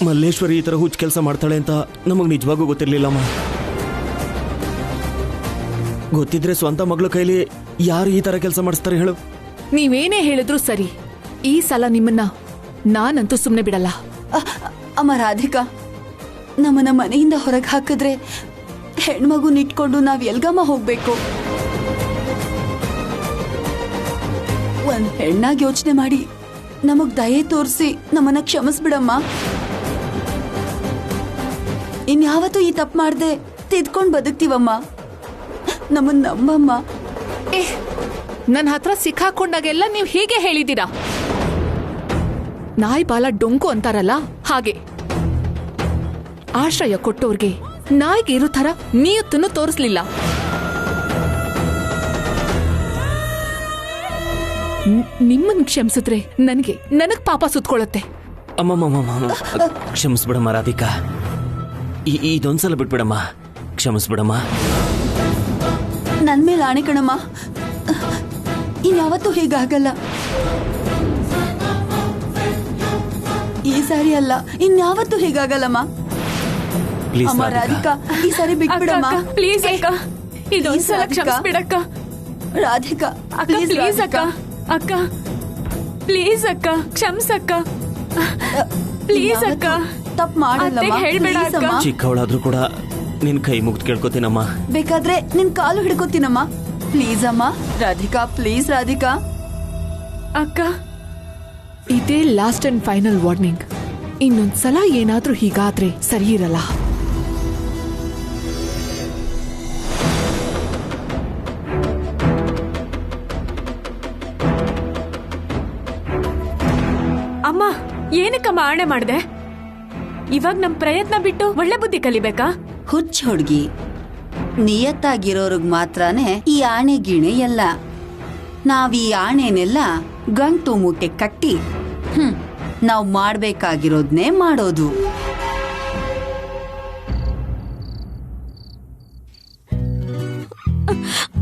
ಮಲ್ಲೇಶ್ವರಿ ಈ ಥರ ಹುಚ್ಚು ಕೆಲಸ ಮಾಡ್ತಾಳೆ ಅಂತ ನಮಗೆ ನಿಜವಾಗೂ ಗೊತ್ತಿರಲಿಲ್ಲಮ್ಮ. ಗೊತ್ತಿದ್ರೆ ಸ್ವಂತ ಮಗಳ ಕೈಲಿ ಯಾರು ಈ ಥರ ಕೆಲಸ ಮಾಡಿಸ್ತಾರೆ ಹೇಳು? ನೀವೇನೇ ಹೇಳಿದ್ರು ಸರಿ, ಈ ಸಲ ನಿಮ್ಮನ್ನ ನಾನಂತೂ ಸುಮ್ಮನೆ ಬಿಡಲ್ಲ. ಅಮ್ಮ ರಾಧಿಕಾ, ನಮ್ಮನ್ನ ಮನೆಯಿಂದ ಹೊರಗೆ ಹಾಕಿದ್ರೆ ಹೆಣ್ಮಗುನ ಇಟ್ಕೊಂಡು ನಾವ್ ಎಲ್ಗಮ್ಮ ಹೋಗ್ಬೇಕು? ಒಂದ್ ಹೆಣ್ಣಾಗಿ ಯೋಚನೆ ಮಾಡಿ ನಮಗ್ ದಯೆ ತೋರಿಸಿ ನಮ್ಮನ್ನ ಕ್ಷಮಿಸ್ಬಿಡಮ್ಮ. ಇನ್ಯಾವತ್ತೂ ಈ ತಪ್ಪು ಮಾಡ್ದೆ ತಿದ್ಕೊಂಡ್ ಬದುಕ್ತೀವಮ್ಮ. ನಮ್ಮನ್ನ ನಂಬಮ್ಮ. ನನ್ನ ಹತ್ರ ಸಿಕ್ಕಾಕೊಂಡಾಗೆಲ್ಲ ನೀವು ಹೀಗೆ ಹೇಳಿದ್ದೀರಾ. ನಾಯಿ ಬಾಲ ಡೊಂಕು ಅಂತಾರಲ್ಲ ಹಾಗೆ. ಆಶ್ರಯ ಕೊಟ್ಟೋರ್ಗೆ ನಾಯಿಗೆ ಇರೋ ಥರ ನೀಯತ್ತನ್ನು ತೋರಿಸ್ಲಿಲ್ಲ. ನಿಮ್ಮನ್ನು ಕ್ಷಮಿಸಿದ್ರೆ ನನಗ್ ಪಾಪ ಸುತ್ಕೊಳ್ಳುತ್ತೆ. ಅಮ್ಮಮ್ಮ ಕ್ಷಮಿಸ್ಬಿಡಮ್ಮ ರಾಧಿಕಾ, ಇದೊಂದ್ಸಲ ಬಿಟ್ಬಿಡಮ್ಮ, ಕ್ಷಮಿಸ್ಬಿಡಮ್ಮ. ನನ್ ಮೇಲೆ ಆಣೆ ಕಣಮ್ಮ, ಇನ್ಯಾವತ್ತೂ ಹೀಗಾಗಲ್ಲ. ಈ ಸಾರಿ ಅಲ್ಲ, ಇನ್ಯಾವತ್ತೂ ಹೀಗಾಗಲ್ಲಮ್ಮ. ಅಮ್ಮ ರಾಧಿಕಾ, ಈ ಸಾರಿ ಬಿಟ್ಬಿಡಮ್ಮ ಪ್ಲೀಸ್ ಅಕ್ಕ, ಇದೊಂದ್ಸಲ ಕ್ಷಮಿಸ್ಬಿಡಕ್ಕ. ರಾಧಿಕಾ ಪ್ಲೀಸ್ ಅಕ್ಕ, ಅಕ್ಕ ಪ್ಲೀಸ್ ಅಕ್ಕ, ಕ್ಷಮಿಸಕ್ಕ ಪ್ಲೀಸ್ ಅಕ್ಕ. ತಪ್ಪು ಮಾಡಲ್ಲ, ಚಿಕ್ಕವಳಾದ್ರೂ ಕೂಡ ನಿನ್ ಕೈ ಮುಗ್ದು ಕೇಳ್ಕೊತೀನಮ್ಮ. ಬೇಕಾದ್ರೆ ನಿನ್ ಕಾಲು ಹಿಡ್ಕೊತೀನಮ್ಮ. ಪ್ಲೀಸ್ ಅಮ್ಮ ರಾಧಿಕಾ, ಪ್ಲೀಸ್ ರಾಧಿಕಾ. ಅಕ್ಕ, ಇದೇ ಲಾಸ್ಟ್ ಅಂಡ್ ಫೈನಲ್ ವಾರ್ನಿಂಗ್. ಇನ್ನೊಂದ್ಸಲ ಏನಾದ್ರೂ ಹೀಗಾದ್ರೆ ಸರಿ ಇರಲ್ಲ. ಅಮ್ಮ, ಏನಕ್ಕಮ್ಮ ಆಣೆ ಮಾಡ್ದೆ? ಇವಾಗ ನಮ್ ಪ್ರಯತ್ನ ಬಿಟ್ಟು ಒಳ್ಳೆ ಬುದ್ಧಿ ಕಲಿಬೇಕಾ? ಹುಚ್ಚ ಹುಡ್ಗಿ, ನಿಯತ್ತಾಗಿರೋರ್ಗ್ ಮಾತ್ರನೇ ಈ ಆಣೆ ಗಿಣೆ ಎಲ್ಲ. ನಾವ್ ಈ ಆಣೆನೆಲ್ಲ ಗಂಟು ಮೂಟೆ ಕಟ್ಟಿ ನಾವ್ ಮಾಡ್ಬೇಕಾಗಿರೋದ್ನೇ ಮಾಡೋದು.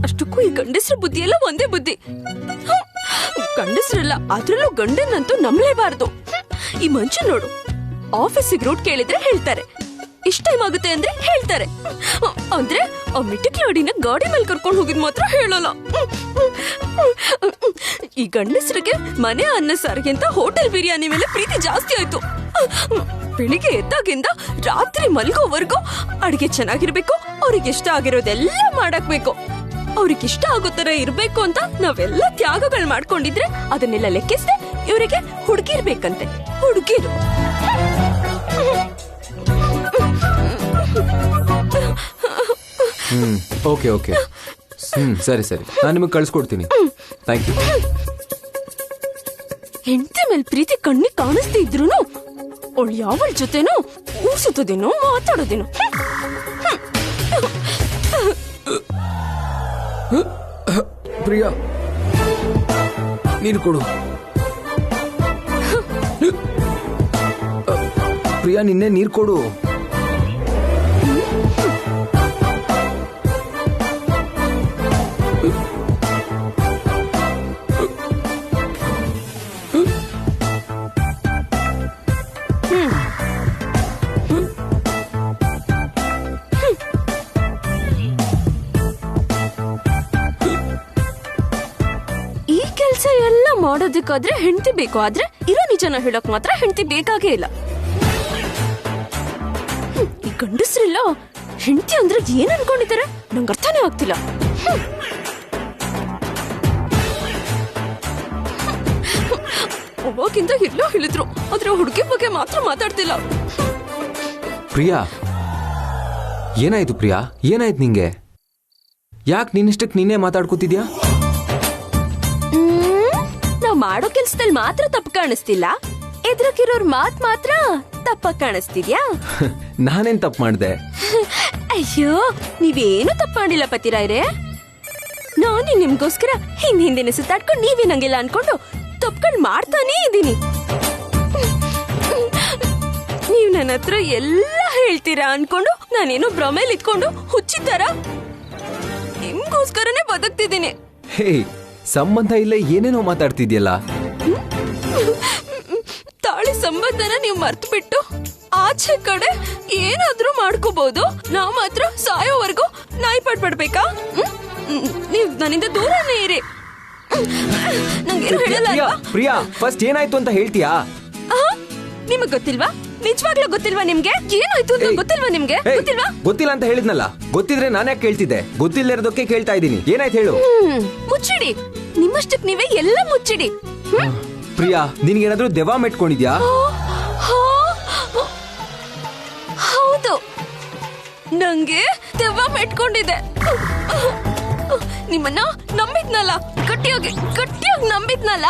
ಅಷ್ಟಕ್ಕೂ ಈ ಗಂಡಸ್ರ ಬುದ್ಧಿ ಎಲ್ಲ ಒಂದೇ ಬುದ್ಧಿ. ಗಂಡಸ್ರಲ್ಲ, ಅದ್ರಲ್ಲೂ ಗಂಡನ್ನಂತೂ ನಂಬಲೇಬಾರ್ದು. ಈ ಮನುಷ್ಯ ನೋಡು, ಆಫೀಸಿಗೆ ರೂಟ್ ಕೇಳಿದ್ರೆ ಹೇಳ್ತಾರೆ, ಇಷ್ಟ ಟೈಮ್ ಆಗುತ್ತೆ ಅಂದ್ರೆ ಹೇಳ್ತಾರೆ. ಅಂದ್ರೆ ಆ ಮಿಟಿಕ್ಲಾಡಿನ ಗಾಡಿ ಮೇಲೆ ಕರ್ಕೊಂಡು ಹೋಗಿದ್ ಮಾತ್ರ ಹೇಳಲ್ಲ. ಈ ಗಂಡಸ್ರಿಗೆ ಮನೆ ಅನ್ನ ಸಾರಿಗಿಂತ ಹೋಟೆಲ್ ಬಿರಿಯಾನಿ ಮೇಲೆ ಪ್ರೀತಿ ಜಾಸ್ತಿ ಆಯ್ತು. ಬೆಳಿಗ್ಗೆ ಎದ್ದಾಗಿಂದ ರಾತ್ರಿ ಮಲ್ಗೋವರೆಗೂ ಅಡಿಗೆ ಚೆನ್ನಾಗಿರ್ಬೇಕು, ಅವ್ರಿಗೆ ಇಷ್ಟ ಆಗಿರೋದೆಲ್ಲ ಮಾಡಾಕ್ಬೇಕು. ಅವ್ರಿಗೆ ಇಷ್ಟ ಆಗೋ ತರ ಇರ್ಬೇಕು ಅಂತ ನಾವೆಲ್ಲ ತ್ಯಾಗಗಳು ಮಾಡ್ಕೊಂಡಿದ್ರೆ ಅದನ್ನೆಲ್ಲ ಲೆಕ್ಕಿಸ್ದೆ ಇವರಿಗೆ ಹುಡುಗಿರ್ಬೇಕಂತೆ. ಹುಡುಗಿರು ಓಕೆ ಓಕೆ, ಸರಿ ಸರಿ, ನಾನು ನಿಮಗೆ ಕಳಿಸ್ಕೊಡ್ತೀನಿ. Thank you. ಹೆಂಡತಿ ಮೇಲೆ ಪ್ರೀತಿ ಕಣ್ಣಿಗೆ ಕಾಣಿಸ್ತಾ ಇದ್ರು ಅವಳು ಯಾವಳ ಜೊತೆನೋ ಊಸುತ್ತದೇನೋ ಮಾತಾಡೋದೇನೋ. ಪ್ರಿಯಾ, ನೀರು ಕೊಡು. ಪ್ರಿಯಾ, ನಿನ್ನೆ ನೀರು ಕೊಡು. ಎಲ್ಲ ಮಾಡೋದಕ್ಕಾದ್ರೆ ಹೆಂಡತಿ ಬೇಕು, ಆದ್ರೆ ಇರೋ ನಿಜನ ಹೇಳಕ್ ಮಾತ್ರ ಹೆಂಡತಿ ಬೇಕಾಗೇ ಇಲ್ಲ. ಈ ಗಂಡಸ್ರೆಲ್ಲ ಹೆಂಡತಿ ಅಂದ್ರೆ ಏನ್ ಅನ್ಕೊಂಡಿದ್ದಾರೆ ನಂಗೆ ಅರ್ಥನೇ ಆಗ್ತಿಲ್ಲ. ಅವಾಗಿಂದ ಎಲ್ಲ ಹೇಳಿದ್ರು, ಆದ್ರೆ ಹುಡುಗಿ ಬಗ್ಗೆ ಮಾತ್ರ ಮಾತಾಡ್ತಿಲ್ಲ. ಪ್ರಿಯಾ, ಏನಾಯ್ತು ಪ್ರಿಯಾ? ಏನಾಯ್ತು ನಿಂಗೆ? ಯಾಕೆ ನಿನ್ನಿಷ್ಟಕ್ಕೆ ನೀನೇ ಮಾತಾಡ್ಕೋತಿದ್ಯಾ? ನಾವ್ ಮಾಡೋ ಕೆಲ್ಸದಲ್ಲಿ ಮಾತ್ರ ತಪ್ಪು ಕಾಣಿಸ್ತಿಲ್ಲ, ಎದುರಕ್ಕಿರೋರ್ ಮಾತ್ ಮಾತ್ರ ತಪ್ಪ ಕಾಣಿಸ್ತಿದ್ಯಾ? ನಾನೇನ್ ತಪ್ಪು ಮಾಡ್ದೆ? ಅಯ್ಯೋ, ನೀವೇನು ತಪ್ಪು ಮಾಡಿಲ್ಲ ಪತಿರಾಯ್ರೆ. ನಾನು ನಿಮ್ಗೋಸ್ಕರ ಹಿಂದಿನ ಸುತ್ತಾಡ್ಕೊಂಡು ನೀವೇನಂಗಿಲ್ಲ ಅನ್ಕೊಂಡು ತಪ್ಪುಗಳು ಮಾಡ್ತಾನೇ ಇದ್ದೀನಿ. ನೀವ್ ನನ್ನ ಹತ್ರ ಎಲ್ಲ ಹೇಳ್ತೀರಾ ಅನ್ಕೊಂಡು ನಾನೇನೋ ಭ್ರಮೇಲಿ ಇಟ್ಕೊಂಡು ಹುಚ್ಚಿದ್ದಾರ ನಿಮ್ಗೋಸ್ಕರನೇ ಬದುಕ್ತಿದ್ದೀನಿ. ಹೇ, ಸಂಬಂಧ ಇಲ್ಲೇ ಏನೇನೋ ಮಾತಾಡ್ತಿದ್ಯಲ್ಲ. ತಾಳಿ ಸಂಬಂಧನ ನೀವು ಮರ್ತು ಬಿಟ್ಟು ಆಚೆ ಕಡೆ ಏನಾದ್ರೂ ಮಾಡ್ಕೋಬಹುದು, ನಾವ್ ಮಾತ್ರ ಸಾಯೋವರೆಗೂ ನಾಯಿ ಪಡ್ಬೇಕಾ? ನೀವ್ ನನ್ನಿಂದ ದೂರನೇ ಇರಿ. ನಂಗೇನು ಹೇಳಲ್ಲ ಪ್ರಿಯಾ, ಅಲ್ವಾ? ಪ್ರಿಯಾ ಫಸ್ಟ್ ಏನಾಯ್ತು ಅಂತ ಹೇಳ್ತೀಯಾ? ನಿಮಗ್ ಗೊತ್ತಿಲ್ವಾ? ನಿಜವಾಗ್ಲೂ ಗೊತ್ತಿಲ್ವಾ ನಿಮ್ಗೆ? ಏನಾಯ್ತು ಅಂತ ಗೊತ್ತಿಲ್ವಾ ನಿಮ್ಗೆ? ಏಯ್, ಗೊತ್ತಿಲ್ವಾ? ಗೊತ್ತಿಲ್ಲ ಅಂತ ಹೇಳಿದ್ನಲ್ಲ. ಗೊತ್ತಿದ್ರೆ ನಾನೇ ಕೇಳ್ತಿದ್ದೆ, ಗೊತ್ತಿಲ್ಲದಕ್ಕೆ ಕೇಳ್ತಾ ಇದ್ದೀನಿ. ಏನಾಯ್ತು ಹೇಳು. ಮುಚ್ಚಿಡಿ, ನಿಮ್ಮಷ್ಟಕ್ ನೀವೇ ಎಲ್ಲ ಮುಚ್ಚಿಡಿ. ಪ್ರಿಯಾ, ನಿನ್ಗೇನಾದ್ರೂ ದೆವ್ವ ಮೆಟ್ಕೊಂಡಿದ್ಯಾ? ಹೌದು, ನಂಗೆ ದೆವ್ವ ಮೆಟ್ಕೊಂಡಿದೆ. ನಿಮ್ಮನ್ನ ನಂಬಿದ್ನಲ್ಲ, ಗಟ್ಟಿಯಾಗಿ ನಂಬಿದ್ನಲ್ಲ,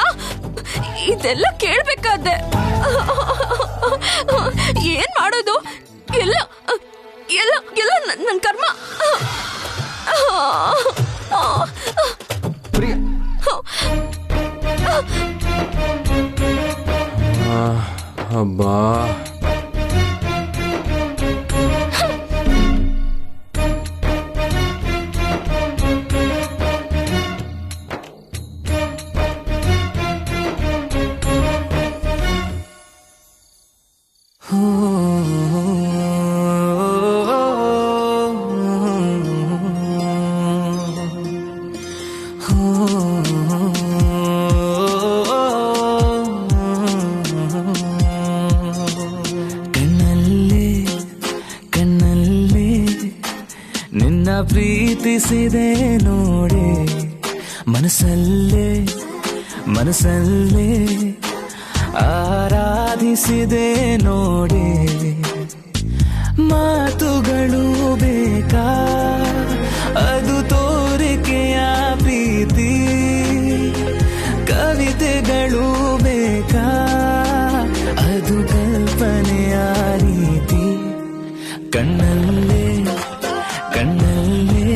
ಇದೆಲ್ಲ ಕೇಳ್ಬೇಕಾದೆ. ಏನ್ ಮಾಡೋದು? ಎಲ್ಲ ಎಲ್ಲ ಎಲ್ಲ ನನ್ ಕರ್ಮ. ಪ್ರಿಯಾ, ಅಬ್ಬಾ, ಪ್ರೀತಿಸಿದೆ ನೋಡೆ, ಮನಸ್ಸಲ್ಲೇ ಮನಸ್ಸಲ್ಲೇ ಆರಾಧಿಸಿದೆ ನೋಡೆ. ಮಾತುಗಳು ಬೇಕಾ, ಅದು ತೋರಿಕೆಯ ಪ್ರೀತಿ. ಕವಿತೆಗಳು ಬೇಕಾ, ಅದು ಕಲ್ಪನೆಯ ರೀತಿ. ಕಣ್ಣಲ್ಲೇ ಕಣ್ಣಲ್ಲೇ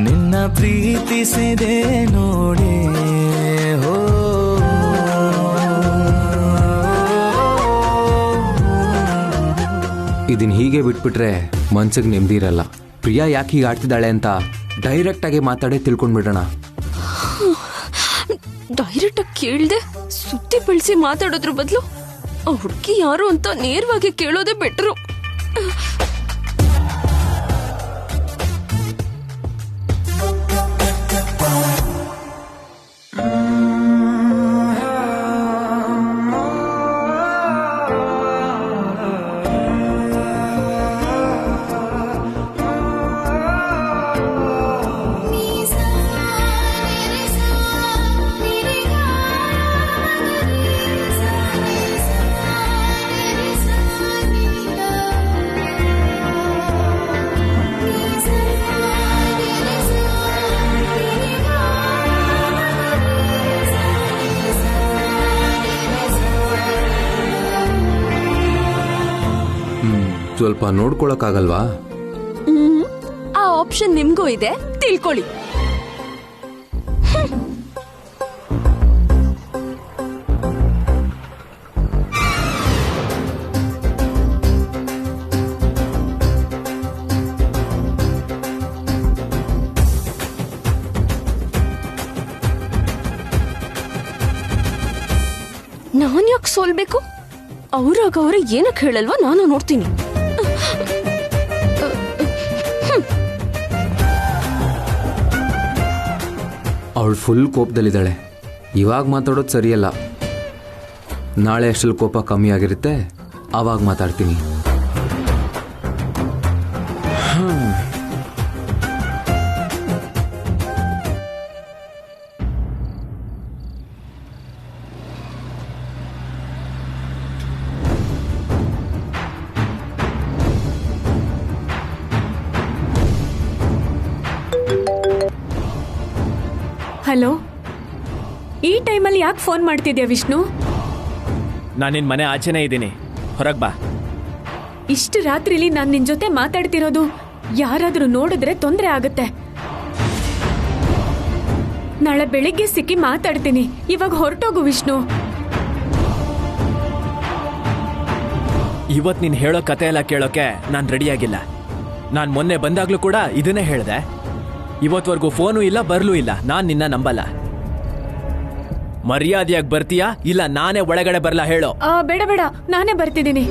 ನಿನ್ನ ಪ್ರೀತಿಸಿದೆ ನೋಡೆ. ಹೋ, ಇದನ್ ಹೀಗೆ ಬಿಟ್ಬಿಟ್ರೆ ಮನ್ಸಿಗೆ ನೆಮ್ಮದಿ ಇರಲ್ಲ. ಪ್ರಿಯಾ ಯಾಕೆ ಹೀಗೆ ಆಡ್ತಿದ್ದಾಳೆ ಅಂತ ಡೈರೆಕ್ಟ್ ಆಗಿ ಮಾತಾಡೇ ತಿಳ್ಕೊಂಡ್ಬಿಡೋಣ. ಡೈರೆಕ್ಟ್ ಆಗಿ ಕೇಳ್ದೆ ಸುತ್ತಿ ಬೆಳೆಸಿ ಮಾತಾಡೋದ್ರ ಬದಲು ಆ ಹುಡುಗಿ ಯಾರು ಅಂತ ನೇರವಾಗಿ ಕೇಳೋದೇ ಬೆಟ್ರು. ಸ್ವಲ್ಪ ನೋಡ್ಕೊಳಕ್ಕಾಗಲ್ವಾ? ಆ ಆಪ್ಷನ್ ನಿಮ್ಗೂ ಇದೆ, ತಿಳ್ಕೊಳ್ಳಿ. ನಾನ್ ಯಾಕೆ ಸೋಲ್ಬೇಕು? ಅವ್ರಾಗ ಅವ್ರ ಏನಕ್ಕೆ ಹೇಳಲ್ವಾ? ನಾನು ನೋಡ್ತೀನಿ. ಅವಳು ಫುಲ್ ಕೋಪದಲ್ಲಿದ್ದಾಳೆ. ಇವಾಗ ಮಾತಾಡೋದು ಸರಿಯಲ್ಲ. ನಾಳೆ ಅಷ್ಟಲ್ಲಿ ಕೋಪ ಕಮ್ಮಿ ಆಗಿರುತ್ತೆ, ಆವಾಗ ಮಾತಾಡ್ತೀನಿ. ಹಲೋ, ಈ ಟೈಮಲ್ಲಿ ಯಾಕೆ ಫೋನ್ ಮಾಡ್ತಿದ್ಯಾ ವಿಷ್ಣು? ನಾನು ನಿನ್ ಮನೆ ಆಚೆನೇ ಇದ್ದೀನಿ, ಹೊರಗ್ ಬಾ. ಇಷ್ಟು ರಾತ್ರಿಲಿ ನಾನು ನಿನ್ ಜೊತೆ ಮಾತಾಡ್ತಿರೋದು ಯಾರಾದ್ರೂ ನೋಡಿದ್ರೆ ತೊಂದರೆ ಆಗುತ್ತೆ. ನಾಳೆ ಬೆಳಿಗ್ಗೆ ಸಿಕ್ಕಿ ಮಾತಾಡ್ತೀನಿ. ಇವಾಗ ಹೊರಟೋಗು ವಿಷ್ಣು. ಇವತ್ ನೀನ್ ಹೇಳೋ ಕತೆ ಎಲ್ಲ ಕೇಳೋಕೆ ನಾನ್ ರೆಡಿಯಾಗಿಲ್ಲ. ನಾನ್ ಮೊನ್ನೆ ಬಂದಾಗ್ಲೂ ಕೂಡ ಇದನ್ನೇ ಹೇಳ್ದೆ. ಇವತ್ವರೆಗೂ ಫೋನು ಇಲ್ಲ, ಬರ್ಲೂ ಇಲ್ಲ. ನಾನ್ ನಿನ್ನ ನಂಬಲ್ಲ. ಮರ್ಯಾದೆಯಾಗಿ ಬರ್ತೀಯಾ ಇಲ್ಲ ನಾನೇ ಒಳಗಡೆ ಬರ್ಲಾ ಹೇಳೋ? ಬೇಡ ಬೇಡ, ನಾನೇ ಬರ್ತಿದ್ದೀನಿ.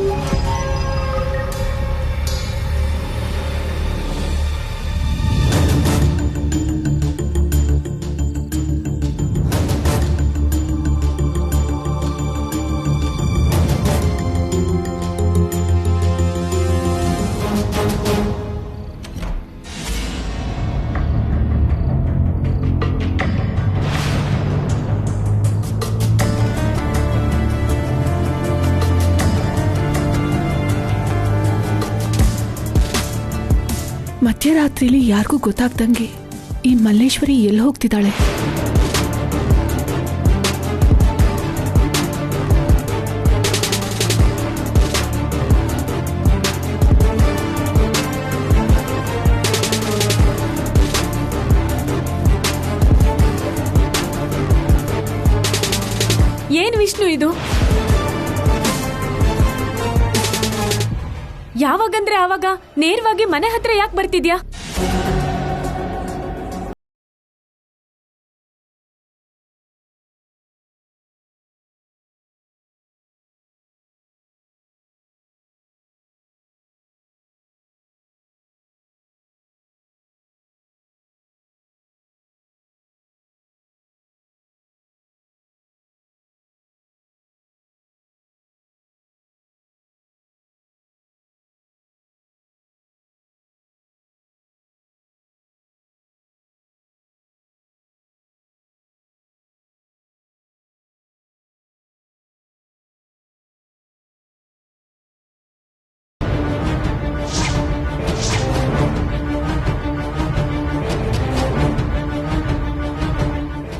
ಮಧ್ಯರಾತ್ರಿಲಿ ಯಾರಿಗೂ ಗೊತ್ತಾಗ್ದಂಗೆ ಈ ಮಲ್ಲೇಶ್ವರಿ ಎಲ್ಲಿ ಹೋಗ್ತಿದ್ದಾಳೆ? ಏನ್ ವಿಷ್ಣು ಇದು? ಯಾವಾಗಂದ್ರೆ ಆವಾಗ ನೇರವಾಗಿ ಮನೆ ಹತ್ರ ಯಾಕೆ ಬರ್ತಿದ್ಯಾ?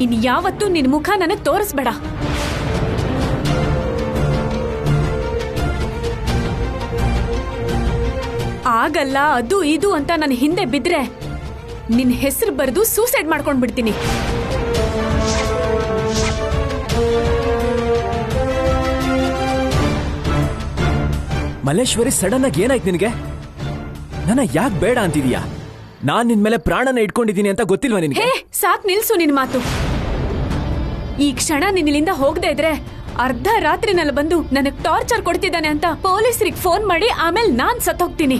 ಇನ್ ಯಾವತ್ತೂ ನಿನ್ ಮುಖ ನನಗ್ ತೋರಿಸ್ಬೇಡ. ಆಗಲ್ಲ ಅದು ಇದು ಅಂತ ನನ್ನ ಹಿಂದೆ ಬಿದ್ರೆ ನಿನ್ ಹೆಸರು ಬರೆದು ಸೂಸೈಡ್ ಮಾಡ್ಕೊಂಡ್ ಬಿಡ್ತೀನಿ. ಮಲ್ಲೇಶ್ವರಿ, ಸಡನ್ ಆಗಿ ಏನಾಯ್ತು ನಿನಗೆ? ನನ್ನ ಯಾಕೆ ಬೇಡ ಅಂತಿದೀಯಾ? ನಾನ್ ನಿನ್ ಮೇಲೆ ಪ್ರಾಣನ ಇಟ್ಕೊಂಡಿದ್ದೀನಿ ಅಂತ ಗೊತ್ತಿಲ್ವಾ ನಿನ್ಗೆ? ಹೇ, ಸಾಕ್ ನಿಲ್ಸು ನಿನ್ ಮಾತು. ಈ ಕ್ಷಣ ನಿನ್ನಿಂದ ಹೋಗದೆ ಇದ್ರೆ ಅರ್ಧ ರಾತ್ರಿನಲ್ಲಿ ಬಂದು ನನಗ್ ಟಾರ್ಚರ್ ಕೊಡ್ತಿದ್ದಾನೆ ಅಂತ ಪೊಲೀಸರಿಗೆ ಫೋನ್ ಮಾಡಿ ಆಮೇಲೆ ನಾನ್ ಸತ್ತೋಗ್ತೀನಿ.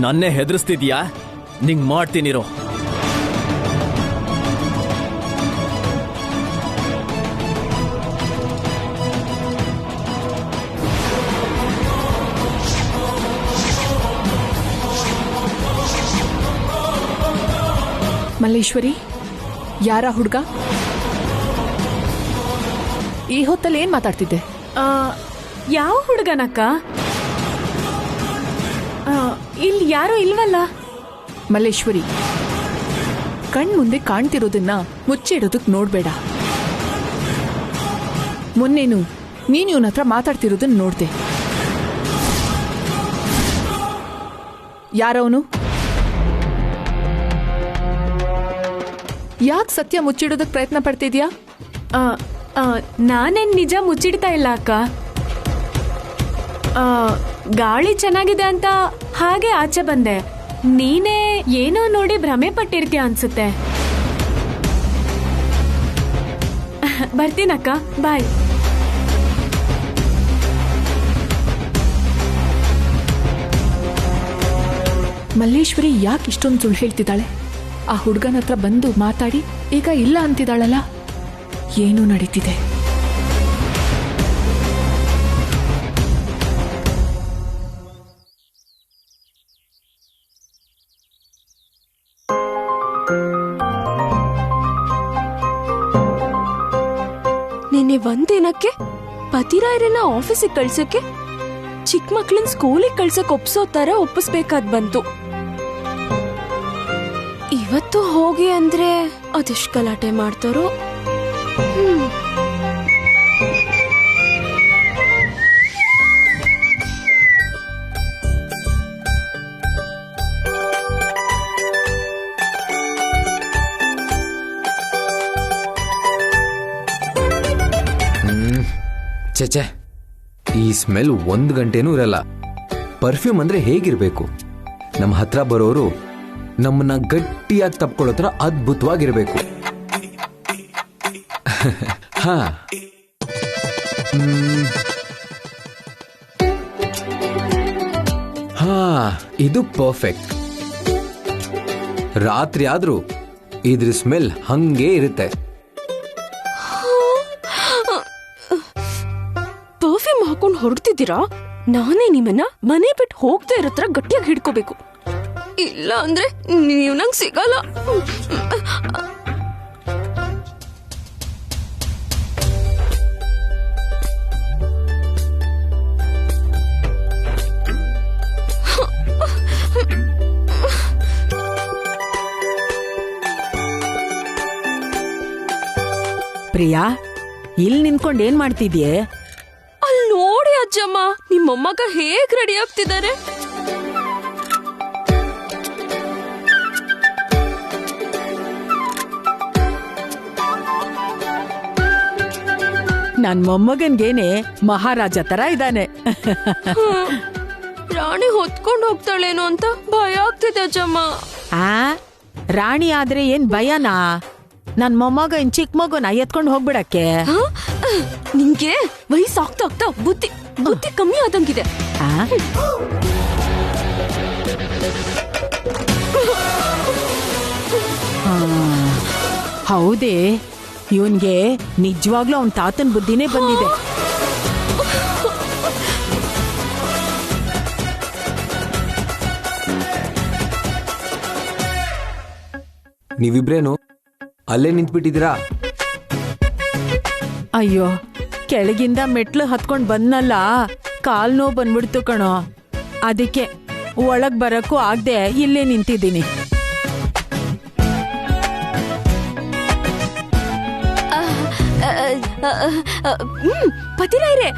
ನನ್ನೇ ಹೆದರ್ಸ್ತಿದ್ಯಾ? ನಿಂಗ್ ಮಾಡ್ತೀನಿರೋ. ಮಲ್ಲೇಶ್ವರಿ, ಯಾರ ಹುಡ್ಗ? ಈ ಹೊತ್ತಲ್ಲಿ ಏನ್ ಮಾತಾಡ್ತಿದ್ದೆ? ಯಾವ ಹುಡುಗನಕ್ಕ? ಇಲ್ಲಿ ಯಾರು ಇಲ್ವಲ್ಲ. ಮಲ್ಲೇಶ್ವರಿ, ಕಣ್ ಮುಂದೆ ಕಾಣ್ತಿರೋದನ್ನ ಮುಚ್ಚಿಡೋದಕ್ ನೋಡ್ಬೇಡ. ಮೊನ್ನೇನು ನೀನು ಇವನ ಹತ್ರ ಮಾತಾಡ್ತಿರೋದನ್ನ ನೋಡ್ದೆ. ಯಾರವನು? ಯಾಕೆ ಸತ್ಯ ಮುಚ್ಚಿಡೋದಕ್ ಪ್ರಯತ್ನ ಪಡ್ತಿದ್ಯಾ? ನಾನೇನ್ ನಿಜ ಮುಚ್ಚಿಡ್ತಾ ಇಲ್ಲ ಅಕ್ಕ. ಗಾಳಿ ಚೆನ್ನಾಗಿದೆ ಅಂತ ಹಾಗೆ ಆಚೆ ಬಂದೆ. ನೀನೇ ಏನೋ ನೋಡಿ ಭ್ರಮೆ ಪಟ್ಟಿರ್ತೀಯ ಅನ್ಸುತ್ತೆ. ಬರ್ತೀನಕ್ಕ, ಬಾಯ್. ಮಲ್ಲೇಶ್ವರಿ ಯಾಕೆ ಇಷ್ಟೊಂದು ಸುಳ್ಳು ಹೇಳ್ತಿದ್ದಾಳೆ? ಆ ಹುಡುಗನ ಹತ್ರ ಬಂದು ಮಾತಾಡಿ ಈಗ ಇಲ್ಲ ಅಂತಿದ್ದಾಳಲ್ಲ, ಏನು ನಡೀತಿದೆ? ನಿನ್ನೆ ಒಂದಿನಕ್ಕೆ ಪತಿರಾಯರನ್ನ ಆಫೀಸಿಗೆ ಕಳ್ಸಕ್ಕೆ ಚಿಕ್ಕ ಮಕ್ಳನ್ ಸ್ಕೂಲಿಗೆ ಕಳ್ಸಕ್ ಒಪ್ಸೋ ತರ ಒಪ್ಪಿಸ್ಬೇಕಾದ್ ಬಂತು. ಇವತ್ತು ಹೋಗಿ ಅಂದ್ರೆ ಅದೆಷ್ಟು ಗಲಾಟೆ ಮಾಡ್ತಾರೋ. ಚೇಚೆ, ಈ ಸ್ಮೆಲ್ 1 ಗಂಟೆನೂ ಇರಲ್ಲ. ಪರ್ಫ್ಯೂಮ್ ಅಂದ್ರೆ ಹೇಗಿರ್ಬೇಕು? ನಮ್ಮ ಹತ್ರ ಬರೋರು ನಮ್ಮನ್ನ ಗಟ್ಟಿಯಾಗಿ ತಪ್ಕೊಳ್ಳೋ ತರ ಅದ್ಭುತವಾಗಿರ್ಬೇಕು. ಹಾ, ಹಾ, ಇದು ಪರ್ಫೆಕ್ಟ್. ರಾತ್ರಿ ಆದ್ರೂ ಇದ್ರ ಸ್ಮೆಲ್ ಹಂಗೇ ಇರುತ್ತೆ. ಪರ್ಫ್ಯೂಮ್ ಹಾಕೊಂಡು ಹೊರಡ್ತಿದ್ದೀರಾ? ನಾನೇ ನಿಮ್ಮನ್ನ ಮನೆ ಬಿಟ್ಟು ಹೋಗ್ತಾ ಇರೋ ತರ ಗಟ್ಟಿಯಾಗಿ ಹಿಡ್ಕೋಬೇಕು. ಇಲ್ಲ ಅಂದ್ರೆ ನೀವು ನಂಗೆ ಸಿಗಲ್ಲ. ಪ್ರಿಯಾ, ಇಲ್ಲಿ ನಿಂತ್ಕೊಂಡು ಏನ್ ಮಾಡ್ತಿದ್ಯೆ? ಅಲ್ಲಿ ನೋಡಿ ಅಜ್ಜಮ್ಮ, ನಿಮ್ಮ ಮೊಮ್ಮಗ ಹೇಗ್ ರೆಡಿ ಆಗ್ತಿದ್ದಾರೆ. ನನ್ ಮೊಮ್ಮಗನ್ಗೇನೆ ಮಹಾರಾಜ ತರ ಇದ್ದಾನೆ. ರಾಣಿ ಹೊತ್ಕೊಂಡು ಹೋಗ್ತಾಳೇನೋ ಅಂತ ಭಯ ಆಗ್ತಿದೆ ಅಜ್ಜಮ್ಮ. ಆ ರಾಣಿ ಆದ್ರೆ ಏನ್ ಭಯನಾ? ನನ್ ಮೊಮ್ಮಗ ಇನ್ ಚಿಕ್ಕ ಮಗುನ ಎತ್ಕೊಂಡು ಹೋಗ್ಬಿಡಕ್ಕೆ. ನಿಂಗೆ ವಯಸ್ಸಾಗ್ತಾ ಆಗ್ತಾ ಬುದ್ಧಿ ಕಮ್ಮಿ ಆದಂಗಿದೆ. ಆ? ಹೌದೇ, ಇವನ್ಗೆ ನಿಜವಾಗ್ಲೂ ಅವನ್ ತಾತನ್ ಬುದ್ಧಿನೇ ಬಂದಿದೆ. ನೀವಿಬ್ರೇನು ಅಲ್ಲೇ ನಿಂತ್ಬಿಟ್ಟಿದ್ದೀರಾ? ಅಯ್ಯೋ, ಕೆಳಗಿಂದ ಮೆಟ್ಲು ಹತ್ಕೊಂಡ್ ಬಂದ್ನಲ್ಲ, ಕಾಲ್ ನೋವು ಬಂದ್ಬಿಡ್ತು ಕಣೋ. ಅದಕ್ಕೆ ಒಳಗ್ ಬರಕ್ಕೂ ಆಗ್ದೆ ಇಲ್ಲೇ ನಿಂತಿದ್ದೀನಿ. ಪತಿರಾಯ್ರೆ,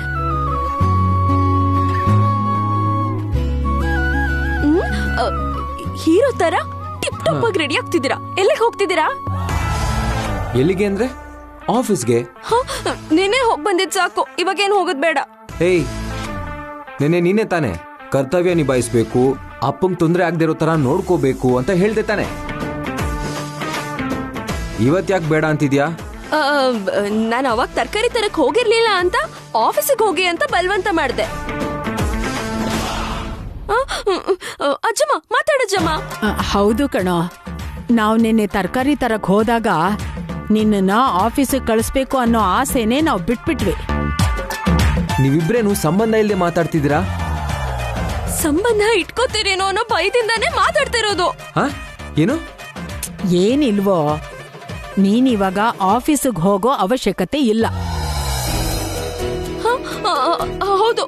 ಹೀರೋ ತರ ಟಿಪ್ ಟಾಪ್ ಆಗಿ ರೆಡಿ ಆಗ್ತಿದ್ದೀರಾ. ಎಲ್ಲಿಗೆ ಹೋಗ್ತಿದ್ದೀರಾ? ಎಲ್ಲಿಗೆ ಅಂದ್ರೆ ಆಫೀಸ್ಗೆ. ನೀನೇ ಹೋಗ್ ಬಂದಿದ್ ಸಾಕು, ಇವಾಗೇನು ಹೋಗೋದ್ ಬೇಡ. ಏಯ್, ನೀನೇ ತಾನೆ ಕರ್ತವ್ಯ ನಿಭಾಯಿಸ್ಬೇಕು, ಅಪ್ಪಂಗ್ ತೊಂದರೆ ಆಗದೆ ಇರೋ ತರ ನೋಡ್ಕೋಬೇಕು ಅಂತ ಹೇಳ್ದೆ ತಾನೆ. ಇವತ್ ಯಾಕೆ ಬೇಡ ಅಂತಿದ್ಯಾ? ನಾನು ಅವಾಗ ತರಕಾರಿ ತರಕ್ ಹೋಗಿರ್ಲಿಲ್ಲ ಅಂತ ಆಫೀಸಿಗೆ ಹೋಗಿ ಅಂತ ಬಲವಂತ ಮಾಡ್ದೆ. ಅಜ್ಜಮ್ಮ ಮಾತಾಡಜ್ಜಮ್ಮ. ಹೌದು ಕಣೋ, ನಾವ್ ನಿನ್ನೆ ತರಕಾರಿ ತರಕ್ ಹೋದಾಗ ನಿನ್ನ ಆಫೀಸಿಗೆ ಕಳಿಸ್ಬೇಕು ಅನ್ನೋ ಆಸೆನೆ ನಾವು ಬಿಟ್ಬಿಟ್ವಿ. ನೀವಿಬ್ರೇನು ಸಂಬಂಧ ಇಲ್ಲದೆ ಮಾತಾಡ್ತಿದ್ದೀರಾ? ಸಂಬಂಧ ಇಟ್ಕೋತೀರೇನೋ ಅನ್ನೋ ಭಯದಿಂದಾನೇ ಮಾತಾಡ್ತಾ ಇರೋದು. ಏನು? ಏನಿಲ್ವೋ, ನೀನಿವಾಗ ಆಫೀಸಿಗೆ ಹೋಗೋ ಅವಶ್ಯಕತೆ ಇಲ್ಲ. ಹೌದು,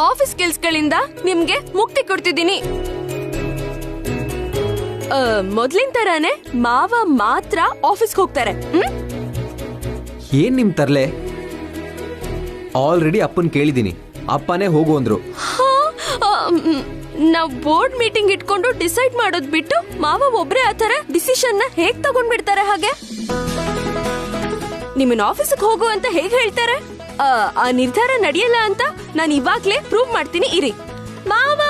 ಆಫೀಸ್ ಕೆಲ್ಸಗಳಿಂದ ನಿಮ್ಗೆ ಮುಕ್ತಿ ಕೊಡ್ತಿದ್ದೀನಿ. ಮೊದ್ಲಿನ ತರಾನೇ ಮಾವ ಮಾತ್ರ ಆಫೀಸ್ಗೆ ಹೋಗ್ತಾರೆ. ಏನ್ ನಿಮ್ ತರ್ಲೆ? ಆಲ್ರೆಡಿ ಅಪ್ಪನ್ ಕೇಳಿದೀನಿ, ಅಪ್ಪನೇ ಹೋಗು ಅಂದ್ರು. ನಾವ್ ಬೋರ್ಡ್ ಮೀಟಿಂಗ್ ಇಟ್ಕೊಂಡು ಡಿಸೈಡ್ ಮಾಡೋದ್ ಬಿಟ್ಟು ಮಾವ ಒಬ್ರೇ ಆತರ ಡಿಸಿಷನ್ ನ ಹೇಗ್ ತಗೊಂಡ್ಬಿಡ್ತಾರೆ? ಹಾಗೆ ನಿಮ್ಮನ್ನ ಆಫೀಸ್ಗೆ ಹೋಗು ಅಂತ ಹೇಗ್ ಹೇಳ್ತಾರೆ? ಆ ನಿರ್ಧಾರ ನಡೆಯಲ್ಲ ಅಂತ ನಾನು ಇವಾಗ್ಲೇ ಪ್ರೂವ್ ಮಾಡ್ತೀನಿ. ಇರಿ ಮಾವ.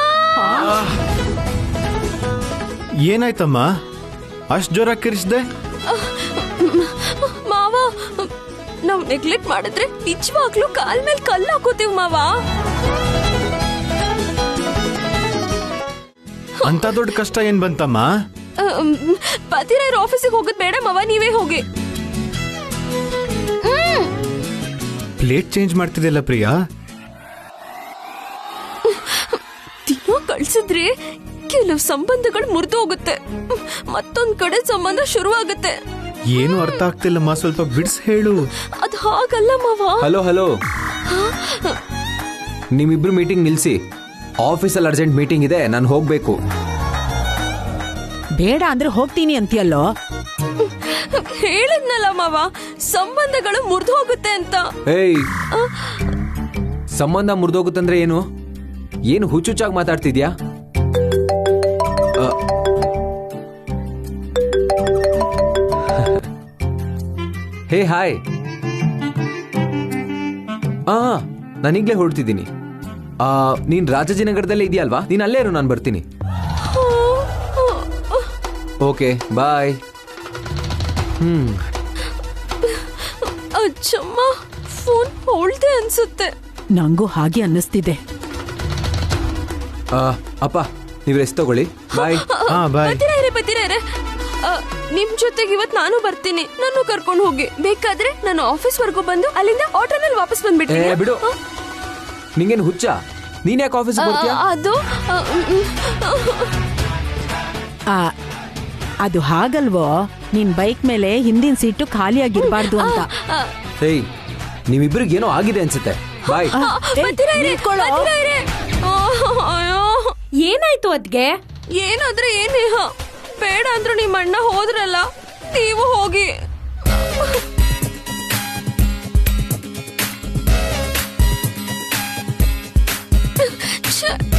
ಏನಾಯ್ತಮ್ಮ, ಅಷ್ಟ್ ಜೋರ ಕಿರಿಸ್ದೆ? ಮಾವ, ನಾವ್ ನೆಗ್ಲೆಕ್ಟ್ ಮಾಡಿದ್ರೆ ನಿಜವಾಗ್ಲೂ ಕಾಲ್ ಮೇಲೆ ಕಲ್ಲು ಹಾಕೋತೀವ್ ಮಾವ. ಅಂತ ದೊಡ್ಡ ಕಷ್ಟ ಏನ್ ಬಂತಮ್ಮ? ಪತಿರಾಯರ್ ಆಫೀಸಿಗೆ ಹೋಗೋದ್ ಬೇಡ ಮಾವ, ನೀವೇ ಹೋಗಿ. ಪ್ಲೇಟ್ ಚೇಂಜ್ ಮಾಡ್ತಿದ್ದಿಲ್ಲ ಪ್ರಿಯಾ? ದಿನ ಕಳ್ಸಿದ್ರೆ ಕೆಲವು ಸಂಬಂಧಗಳು ಮುರಿದು ಹೋಗುತ್ತೆ, ಮತ್ತೊಂದ್ ಕಡೆ ಸಂಬಂಧ ಶುರುವಾಗುತ್ತೆ. ಏನು ಅರ್ಥ ಆಗ್ತಿಲ್ಲಮ್ಮ, ಸ್ವಲ್ಪ ಬಿಡ್ಸ್ ಹೇಳು. ಅದ್ ಹಾಗಲ್ಲ ಮಾವ. ಹಲೋ, ನಿಮ್ಮಿಬ್ರು ಮೀಟಿಂಗ್ ನಿಲ್ಸಿ. ಆಫೀಸಲ್ಲಿ ಅರ್ಜೆಂಟ್ ಮೀಟಿಂಗ್ ಇದೆ, ನಾನು ಹೋಗ್ಬೇಕು. ಬೇಡ ಅಂದ್ರೆ ಹೋಗ್ತೀನಿ ಅಂತೀಯಲ್ಲೋ. ಹೇಳಿದ್ನಲ್ಲ ಮಾವ, ಸಂಬಂಧಗಳು ಮುರಿದು ಹೋಗುತ್ತೆ ಅಂತ. ಏಯ್, ಸಂಬಂಧ ಮುರಿದೋಗುತ್ತಂದ್ರೆ ಏನು ಹುಚ್ಚುಚ್ಚಾಗಿ ಮಾತಾಡ್ತಿದ್ಯಾ? Hey hi. ನಾನೀಗ್ಲೇ ಹೊರಡ್ತಿದ್ದೀನಿ. ನೀನ್ ರಾಜಾಜಿನಗರದಲ್ಲೇ ಇದೆಯಲ್ವಾ? ನೀನ್ ಅಲ್ಲೇ ಇರು, ನಾನು ಬರ್ತೀನಿ. Okay bye. ಅಜ್ಜಮ್ಮ ಫೋನ್ ಹೊಳ್ದೆ ಅನ್ಸುತ್ತೆ. ನಂಗೂ ಹಾಗೆ ಅನ್ನಿಸ್ತಿದೆ. ಅಪ್ಪ, ನೀವು ರೆಸ್ಟ್ ತಗೊಳ್ಳಿ. ಬಾಯ್. ಬತ್ತೀರಾ? ನಿಮ್ ಜೊತೆಗೆ ಇವತ್ ನಾನು ಬರ್ತೀನಿ, ನಾನು ಕರ್ಕೊಂಡು ಹೋಗಿ. ಬೇಕಾದ್ರೆ ನಾನು ಆಫೀಸ್ ವರ್ಗೂ ಬಂದು ಅಲ್ಲಿಂದ ಆಟೋನಲ್ಲಿ ವಾಪಸ್ ಬಂದ್ಬಿಡ್ತೀನಿ. ಬಿಡು, ನಿಂಗೇನು ಹುಚ್ಚ? ನೀನ್ ಯಾಕೆ ಆಫೀಸ್ ಬರ್ತೀಯಾ? ಅದು ಹಾಗಲ್ವೋ, ನಿನ್ ಬೈಕ್ ಮೇಲೆ ಹಿಂದಿನ ಸೀಟು ಖಾಲಿಯಾಗಿರ್ಬಾರ್ದು ಅಂತ. ಏಯ್, ನಿಮ್ಮಿಬ್ರಿಗೆ ಏನೋ ಆಗಿದೆ ಅನ್ಸುತ್ತೆ. ಬಾಯ್. ಏನಾಯ್ತು ಅದ್ಗೆ? ಏನಾದ್ರೆ ಏನೇ, ಬೇಡ ಅಂದ್ರು ನಿಮ್ಮ ಅಣ್ಣ ಹೋದ್ರಲ್ಲ, ನೀವು ಹೋಗಿ. ಛೆ.